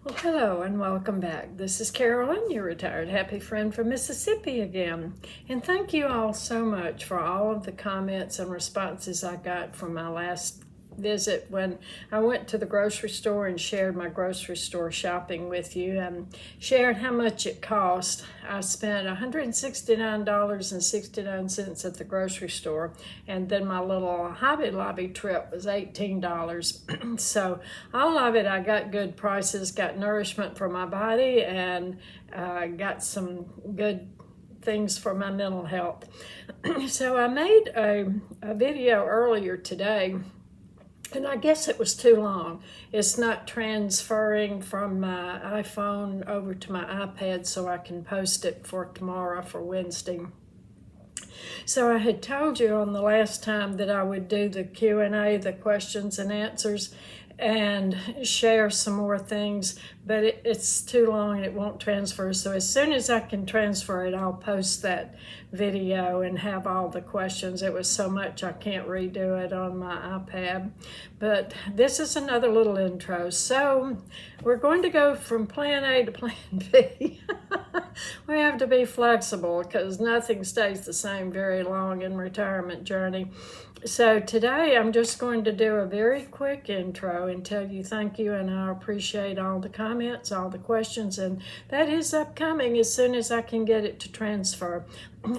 Well, hello and welcome back. This is Carolyn, your retired happy friend from Mississippi again. And thank you all so much for all of the comments and responses I got from my last visit when I went to the grocery store and shared my grocery store shopping with you and shared how much it cost. I spent $169.69 at the grocery store, and then my little Hobby Lobby trip was $18. So all of it, I got good prices, got nourishment for my body, and got some good things for my mental health. So I made a video earlier today, and I guess it was too long. It's not transferring from my iPhone over to my iPad, so I can post it for tomorrow, for Wednesday. So I had told you on the last time that I would do the Q&A, the questions and answers, and share some more things, but it's too long and it won't transfer. So as soon as I can transfer it, I'll post that video and have all the questions. It was so much I can't redo it on my iPad. But this is another little intro. So we're going to go from plan A to plan B. We have to be flexible because nothing stays the same very long in retirement journey. So today I'm just going to do a very quick intro and tell you thank you, and I appreciate all the comments, all the questions, and that is upcoming as soon as I can get it to transfer.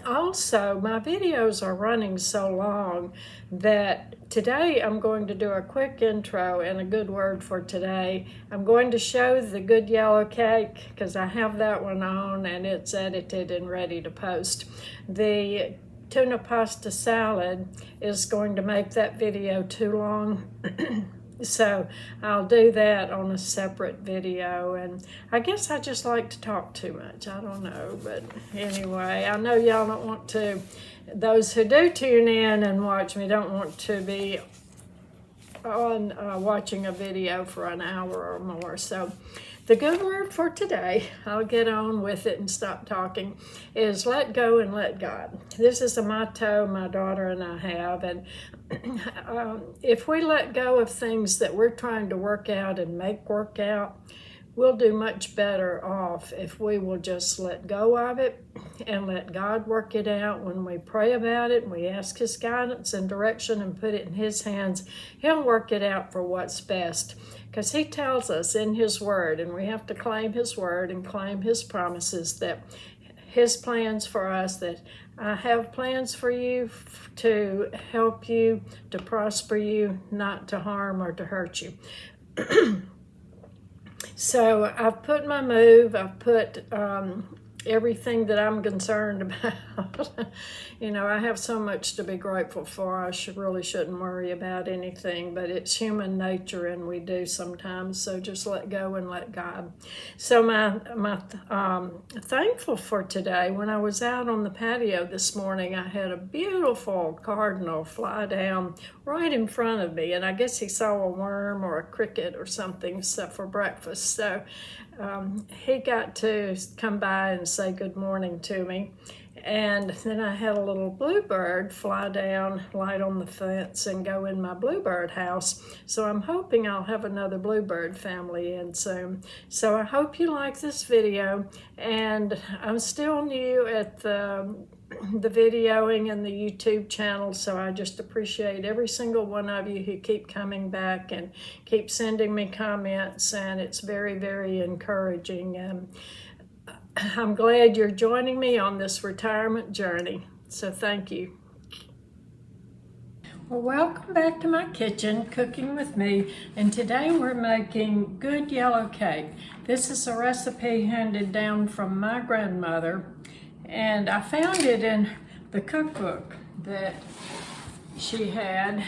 Also, my videos are running so long that today I'm going to do a quick intro and a good word for today. I'm going to show the good yellow cake because I have that one on and it's edited and ready to post. The tuna pasta salad is going to make that video too long. So I'll do that on a separate video, and I guess I just like to talk too much. I don't know, but anyway, I know y'all don't want to, those who do tune in and watch me don't want to be on watching a video for an hour or more. So the good word for today, I'll get on with it and stop talking, is let go and let God. This is a motto my daughter and I have, and if we let go of things that we're trying to work out and make work out, we'll do much better off if we will just let go of it and let God work it out. When we pray about it and we ask His guidance and direction and put it in His hands, He'll work it out for what's best. Because He tells us in His Word, and we have to claim His Word and claim His promises, that His plans for us, that I have plans for you to help you, to prosper you, not to harm or to hurt you. So I've put my move, I've put everything that I'm concerned about. You know, I have so much to be grateful for. I really shouldn't worry about anything, but it's human nature and we do sometimes. So just let go and let God. So my thankful for today, when I was out on the patio this morning, I had a beautiful cardinal fly down right in front of me, and I guess he saw a worm or a cricket or something for breakfast. So he got to come by and say good morning to me. And then I had a little bluebird fly down, light on the fence, and go in my bluebird house. So I'm hoping I'll have another bluebird family in soon. So I hope you like this video. And I'm still new at the videoing and the YouTube channel, so I just appreciate every single one of you who keep coming back and keep sending me comments, and it's very, very encouraging. I'm glad you're joining me on this retirement journey, so thank you. Well, welcome back to my kitchen, cooking with me, and today we're making good yellow cake. This is a recipe handed down from my grandmother, and I found it in the cookbook that she had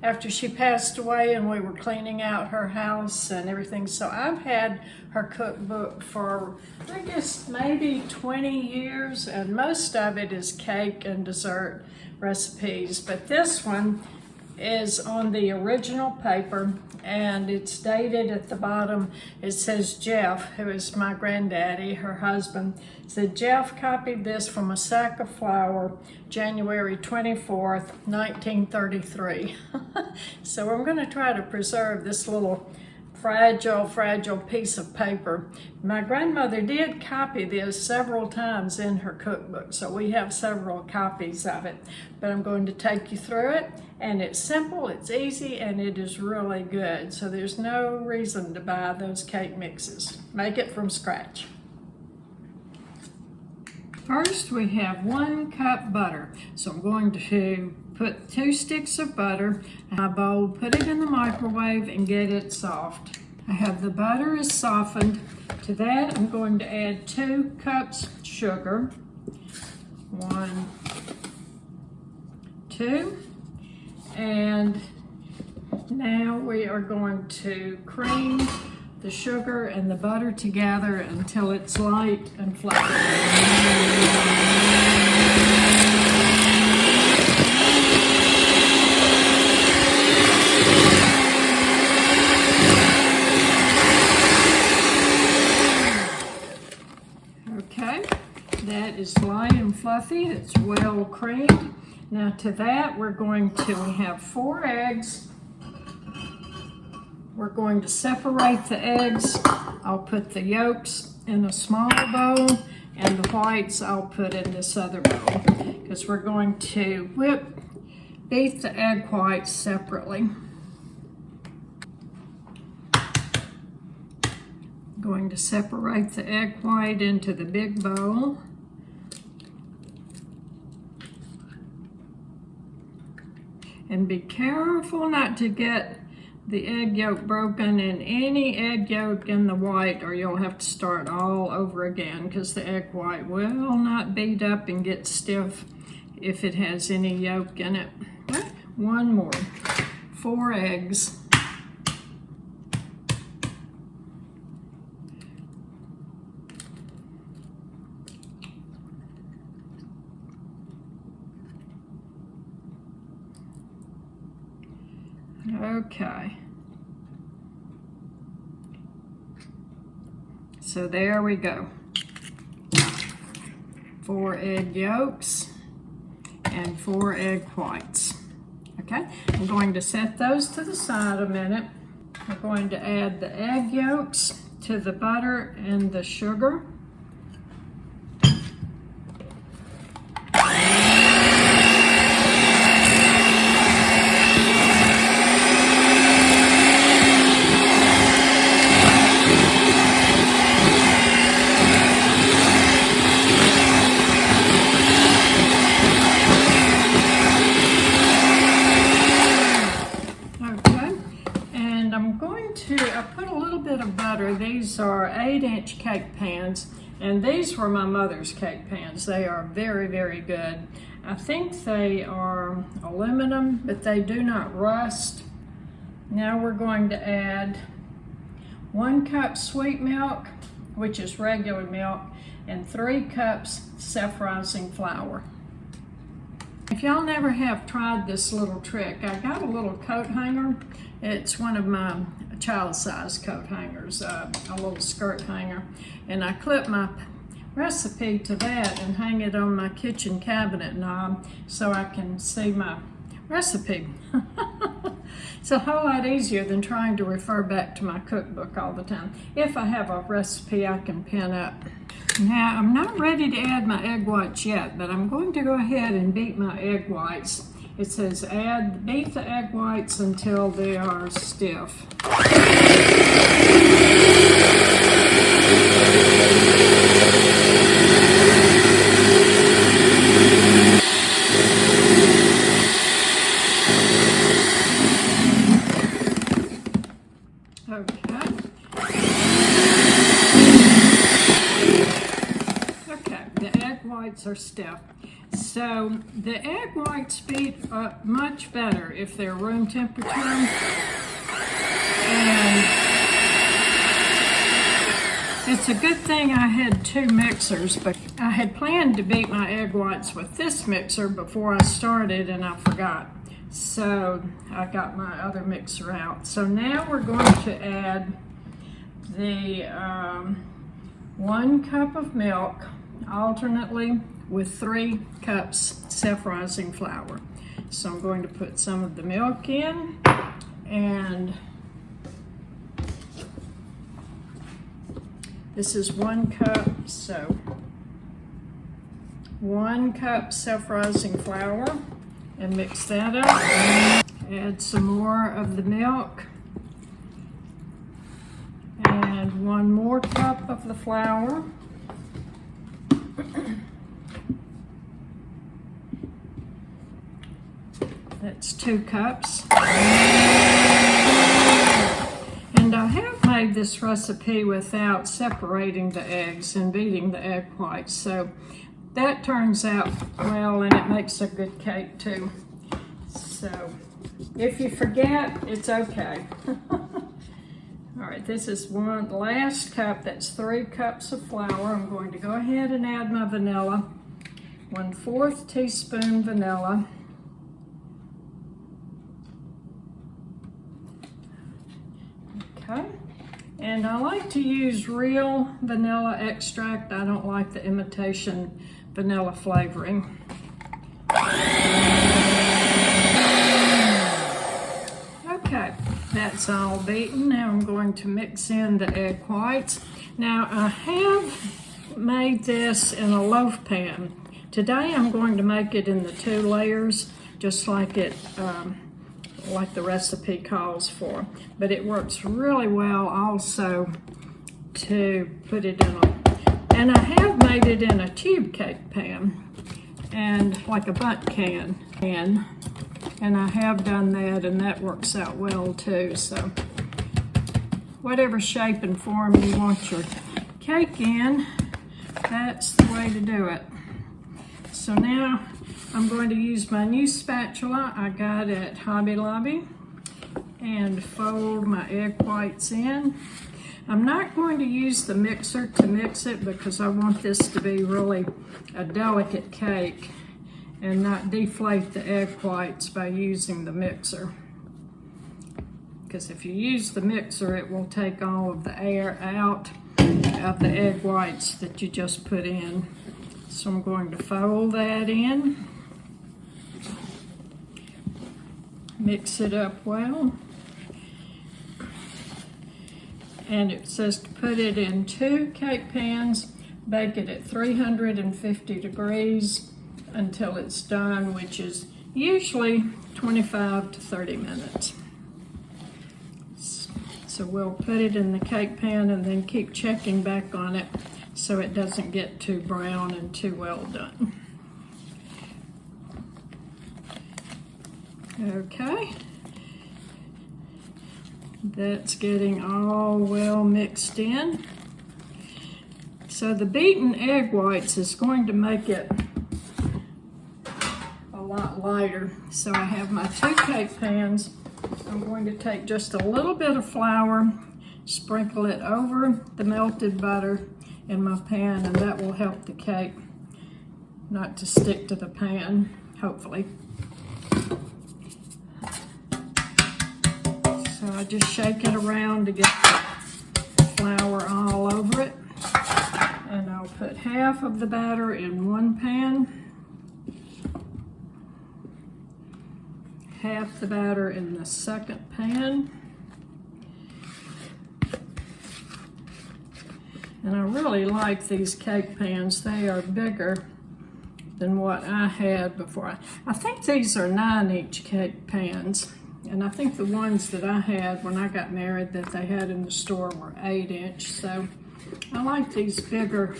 after she passed away and we were cleaning out her house and everything. So I've had her cookbook for, I guess, maybe 20 years, and most of it is cake and dessert recipes. But this one is on the original paper, and it's dated at the bottom. It says Jeff, who is my granddaddy, her husband, said Jeff copied this from a sack of flour, January 24th, 1933. So I'm going to try to preserve this little fragile piece of paper. My grandmother did copy this several times in her cookbook, so we have several copies of it. But I'm going to take you through it, and it's simple, it's easy, and it is really good. So there's no reason to buy those cake mixes. Make it from scratch. First, we have 1 cup butter. So I'm going to put 2 sticks of butter in my bowl, put it in the microwave, and get it soft. I have the butter is softened. To that, I'm going to add 2 cups sugar. 1, 2, and now we are going to cream the sugar and the butter together until it's light and fluffy. Okay, that is light and fluffy. It's well creamed. Now to that, we have 4 eggs. We're going to separate the eggs. I'll put the yolks in a smaller bowl, and the whites I'll put in this other bowl, because we're going to beat the egg whites separately. Going to separate the egg white into the big bowl. And be careful not to get the egg yolk broken in any egg yolk in the white, or you'll have to start all over again, because the egg white will not beat up and get stiff if it has any yolk in it. Okay. 1 more. 4 eggs. Okay, so there we go. 4 egg yolks and 4 egg whites. Okay, I'm going to set those to the side a minute. We're going to add the egg yolks to the butter and the sugar. I put a little bit of butter. These are 8-inch cake pans, and these were my mother's cake pans. They are very, very good. I think they are aluminum, but they do not rust. Now we're going to add 1 cup sweet milk, which is regular milk, and 3 cups self-rising flour. If y'all never have tried this little trick, I got a little coat hanger. It's one of my child-size coat hangers, a little skirt hanger, and I clip my recipe to that and hang it on my kitchen cabinet knob so I can see my recipe. It's a whole lot easier than trying to refer back to my cookbook all the time. If I have a recipe I can pin up. Now, I'm not ready to add my egg whites yet, but I'm going to go ahead and beat my egg whites. It says beat the egg whites until they are stiff. Are stiff. So the egg whites beat up much better if they're room temperature. And it's a good thing I had 2 mixers, but I had planned to beat my egg whites with this mixer before I started and I forgot. So I got my other mixer out. So now we're going to add the 1 cup of milk alternately with 3 cups self-rising flour. So I'm going to put some of the milk in and This is 1 cup, so 1 cup self-rising flour, and mix that up. Add some more of the milk, and 1 more cup of the flour. That's 2 cups. And I have made this recipe without separating the eggs and beating the egg whites, so that turns out well, and it makes a good cake too. So if you forget, it's okay. All right, this is the last cup. That's 3 cups of flour. I'm going to go ahead and add my vanilla. 1/4 teaspoon vanilla. Okay, and I like to use real vanilla extract. I don't like the imitation vanilla flavoring. Okay, that's all beaten. Now I'm going to mix in the egg whites. Now I have made this in a loaf pan. Today I'm going to make it in the 2 layers, just like like the recipe calls for. But it works really well also to put it in and I have made it in a tube cake pan and like a bundt can. And I have done that, and that works out well too. So whatever shape and form you want your cake in, that's the way to do it. So now I'm going to use my new spatula I got at Hobby Lobby and fold my egg whites in. I'm not going to use the mixer to mix it because I want this to be really a delicate cake and not deflate the egg whites by using the mixer. Because if you use the mixer, it will take all of the air out of the egg whites that you just put in. So I'm going to fold that in. Mix it up well. And it says to put it in 2 cake pans, bake it at 350 degrees until it's done, which is usually 25 to 30 minutes. So we'll put it in the cake pan and then keep checking back on it so it doesn't get too brown and too well done. Okay. That's getting all well mixed in. So the beaten egg whites is going to make it a lot lighter. So I have my 2 cake pans. I'm going to take just a little bit of flour, sprinkle it over the melted butter in my pan, and that will help the cake not to stick to the pan, hopefully. So I just shake it around to get the flour all over it. And I'll put half of the batter in one pan, half the batter in the second pan. And I really like these cake pans. They are bigger than what I had before. I think these are 9-inch cake pans. And I think the ones that I had when I got married that they had in the store were 8-inch. So I like these bigger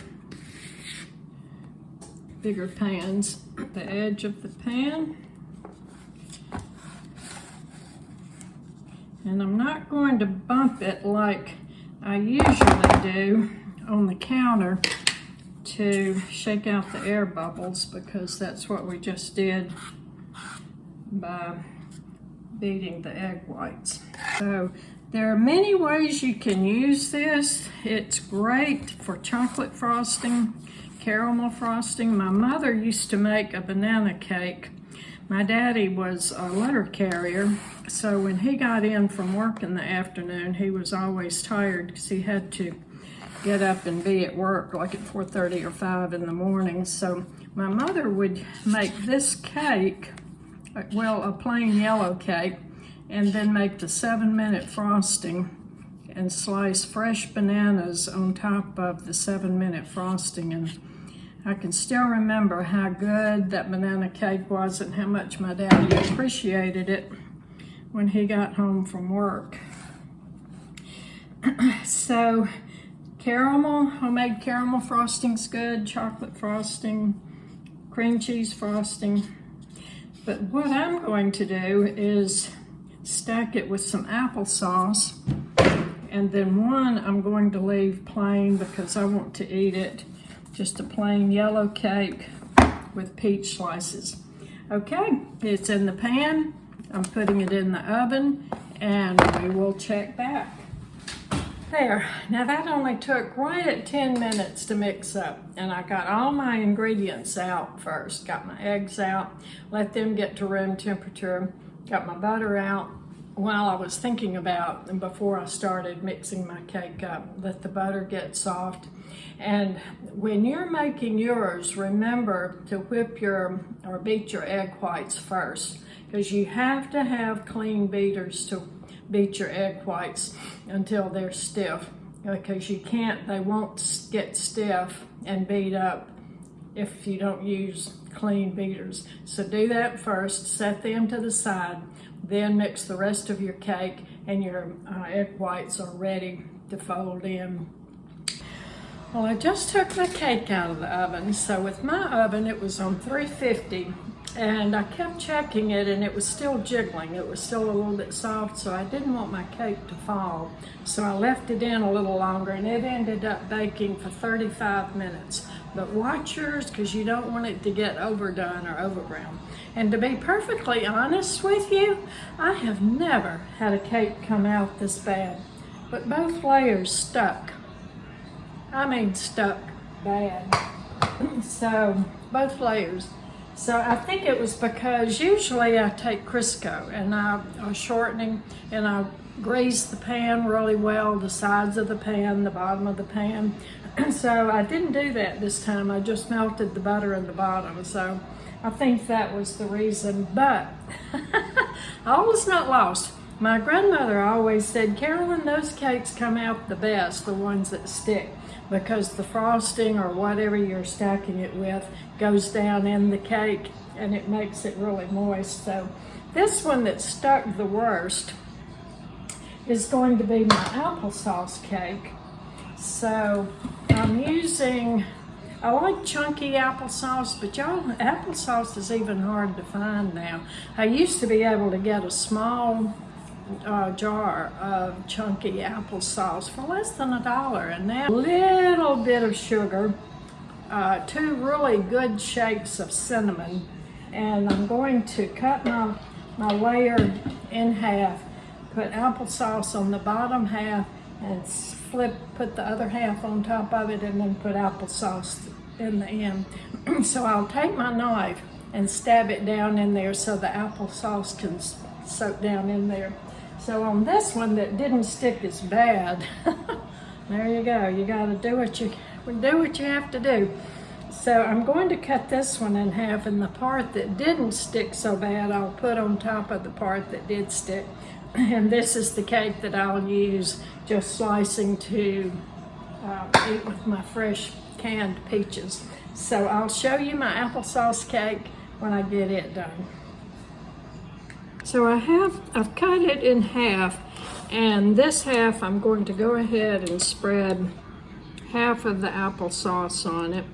pans. The edge of the pan. And I'm not going to bump it like I usually do on the counter to shake out the air bubbles, because that's what we just did by beating the egg whites. So there are many ways you can use this. It's great for chocolate frosting, caramel frosting. My mother used to make a banana cake. My daddy was a letter carrier, so when he got in from work in the afternoon, he was always tired because he had to get up and be at work like at 4:30 or 5 in the morning. So my mother would make this cake, well, a plain yellow cake, and then make the 7-minute frosting and slice fresh bananas on top of the 7-minute frosting. And I can still remember how good that banana cake was and how much my daddy appreciated it when he got home from work. So caramel, homemade caramel frosting's good, chocolate frosting, cream cheese frosting. But what I'm going to do is stack it with some applesauce, and then one I'm going to leave plain because I want to eat it, just a plain yellow cake with peach slices. Okay, it's in the pan. I'm putting it in the oven, and we will check back. There, now that only took right at 10 minutes to mix up, and I got all my ingredients out first. Got my eggs out, let them get to room temperature, got my butter out while I was thinking about, and before I started mixing my cake up, let the butter get soft. And when you're making yours, remember to whip or beat your egg whites first, because you have to have clean beaters to beat your egg whites until they're stiff, because they won't get stiff and beat up if you don't use clean beaters. So do that first, set them to the side, then mix the rest of your cake, and your egg whites are ready to fold in. Well, I just took my cake out of the oven. So with my oven, it was on 350, and I kept checking it, and it was still jiggling. It was still a little bit soft, so I didn't want my cake to fall. So I left it in a little longer, and it ended up baking for 35 minutes. But watch yours, because you don't want it to get overdone or overbrown. And to be perfectly honest with you, I have never had a cake come out this bad. But both layers stuck. I mean stuck bad. So both layers. So I think it was because usually I take Crisco and I'm shortening, and I grease the pan really well, the sides of the pan, the bottom of the pan. So I didn't do that this time. I just melted the butter in the bottom. So I think that was the reason. But all is not lost. My grandmother always said, Carolyn, those cakes come out the best, the ones that stick, because the frosting or whatever you're stacking it with goes down in the cake and it makes it really moist. So this one that stuck the worst is going to be my applesauce cake. So I'm using, I like chunky applesauce, but y'all, applesauce is even hard to find now. I used to be able to get a small jar of chunky applesauce for less than $1, and now a little bit of sugar, 2 really good shakes of cinnamon, and I'm going to cut my layer in half, put applesauce on the bottom half, and put the other half on top of it, and then put applesauce in the end. So I'll take my knife and stab it down in there so the applesauce can soak down in there. So on this one that didn't stick as bad, there you go. You got to do what you have to do. So I'm going to cut this one in half, and the part that didn't stick so bad I'll put on top of the part that did stick. And this is the cake that I'll use, just slicing to eat with my fresh canned peaches. So I'll show you my applesauce cake when I get it done. So I've cut it in half, and this half I'm going to go ahead and spread half of the applesauce on it.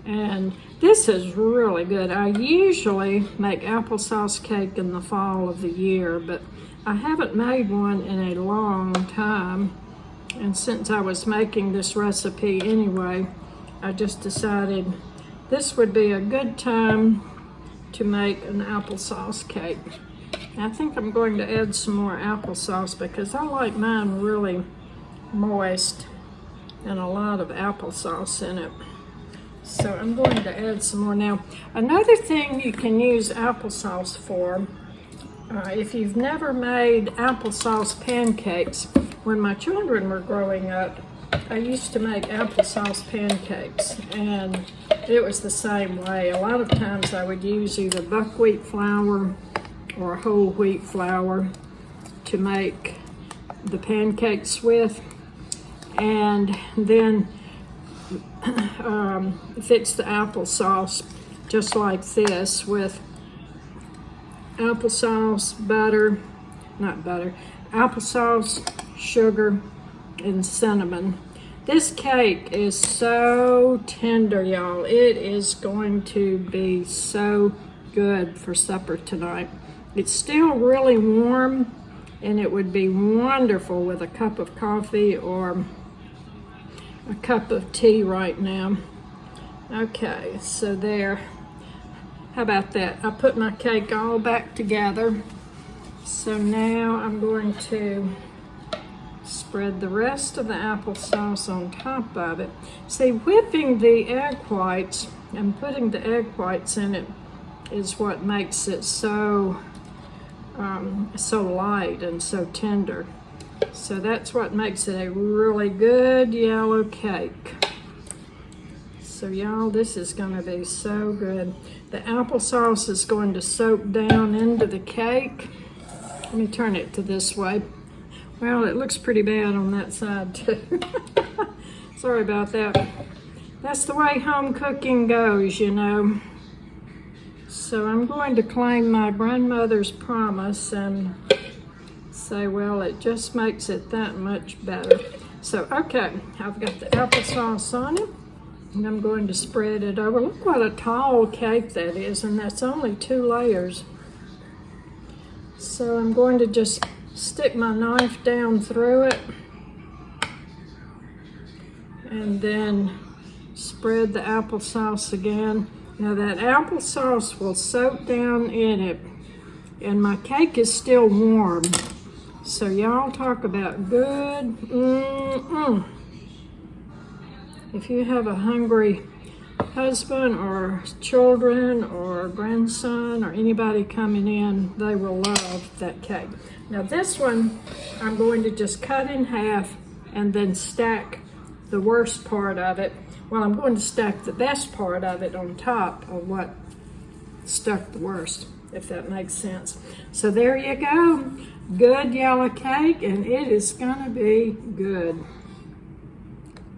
And this is really good. I usually make applesauce cake in the fall of the year, but I haven't made one in a long time. And since I was making this recipe anyway, I just decided this would be a good time to make an applesauce cake. I think I'm going to add some more applesauce because I like mine really moist and a lot of applesauce in it. So I'm going to add some more. Now, another thing you can use applesauce for, if you've never made applesauce pancakes, when my children were growing up, I used to make applesauce pancakes, and it was the same way. A lot of times I would use either buckwheat flour or whole wheat flour to make the pancakes with. And then fix the applesauce just like this with applesauce, applesauce, sugar, and cinnamon. This cake is so tender, y'all. It is going to be so good for supper tonight. It's still really warm, and it would be wonderful with a cup of coffee or a cup of tea right now. Okay, so there. How about that? I put my cake all back together. So now I'm going to spread the rest of the applesauce on top of it. See, whipping the egg whites and putting the egg whites in it is what makes it so light and so tender. So that's what makes it a really good yellow cake. So y'all, this is gonna be so good. The applesauce is going to soak down into the cake. Let me turn it to this way. Well, it looks pretty bad on that side too. Sorry about that. That's the way home cooking goes, you know. So I'm going to claim my grandmother's promise and say, well, it just makes it that much better. So, okay, I've got the applesauce on it, and I'm going to spread it over. Look what a tall cake that is, and that's only 2 layers. So I'm going to just stick my knife down through it, and then spread the applesauce again. Now that applesauce will soak down in it, and my cake is still warm. So y'all talk about good. If you have a hungry husband or children or grandson or anybody coming in, they will love that cake. Now this one, I'm going to just cut in half and then stack the worst part of it. Well, I'm going to stack the best part of it on top of what stuck the worst, if that makes sense. So there you go. Good yellow cake, and it is gonna be good.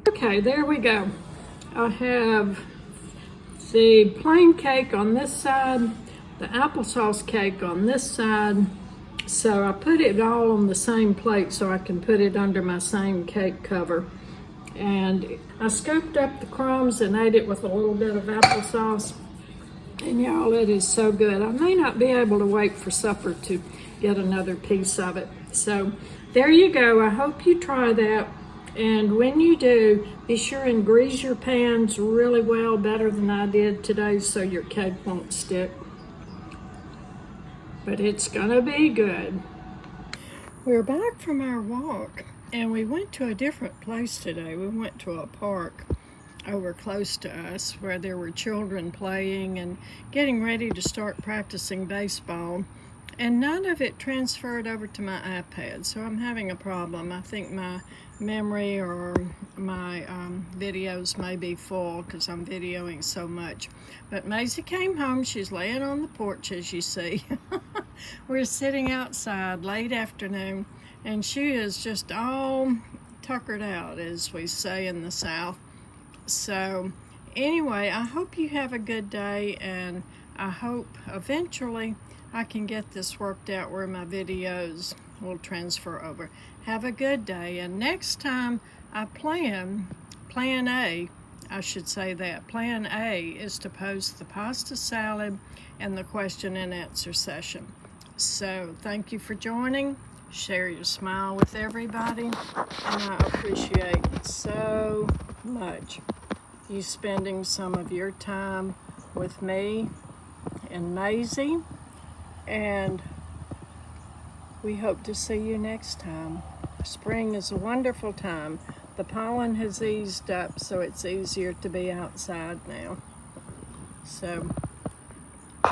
Okay, there we go. I have the plain cake on this side, the applesauce cake on this side. So I put it all on the same plate so I can put it under my same cake cover. And I scooped up the crumbs and ate it with a little bit of applesauce. And y'all, it is so good. I may not be able to wait for supper to get another piece of it. So there you go. I hope you try that. And when you do, be sure and grease your pans really well, better than I did today, so your cake won't stick. But it's gonna be good. We're back from our walk, and we went to a different place today. We went to a park over close to us where there were children playing and getting ready to start practicing baseball. And none of it transferred over to my iPad, so I'm having a problem. I think my memory or my videos may be full because I'm videoing so much. But Maisie came home. She's laying on the porch, as you see. We're sitting outside late afternoon, and she is just all tuckered out, as we say in the South. So anyway, I hope you have a good day, and I hope eventually I can get this worked out where my videos will transfer over. Have a good day, and next time I plan A, I should say that. Plan A is to post the pasta salad and the question and answer session. So thank you for joining. Share your smile with everybody, and I appreciate so much you spending some of your time with me and Maisie. And we hope to see you next time. Spring is a wonderful time. The pollen has eased up, so it's easier to be outside now. So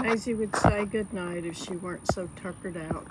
Maisie would say good night if she weren't so tuckered out.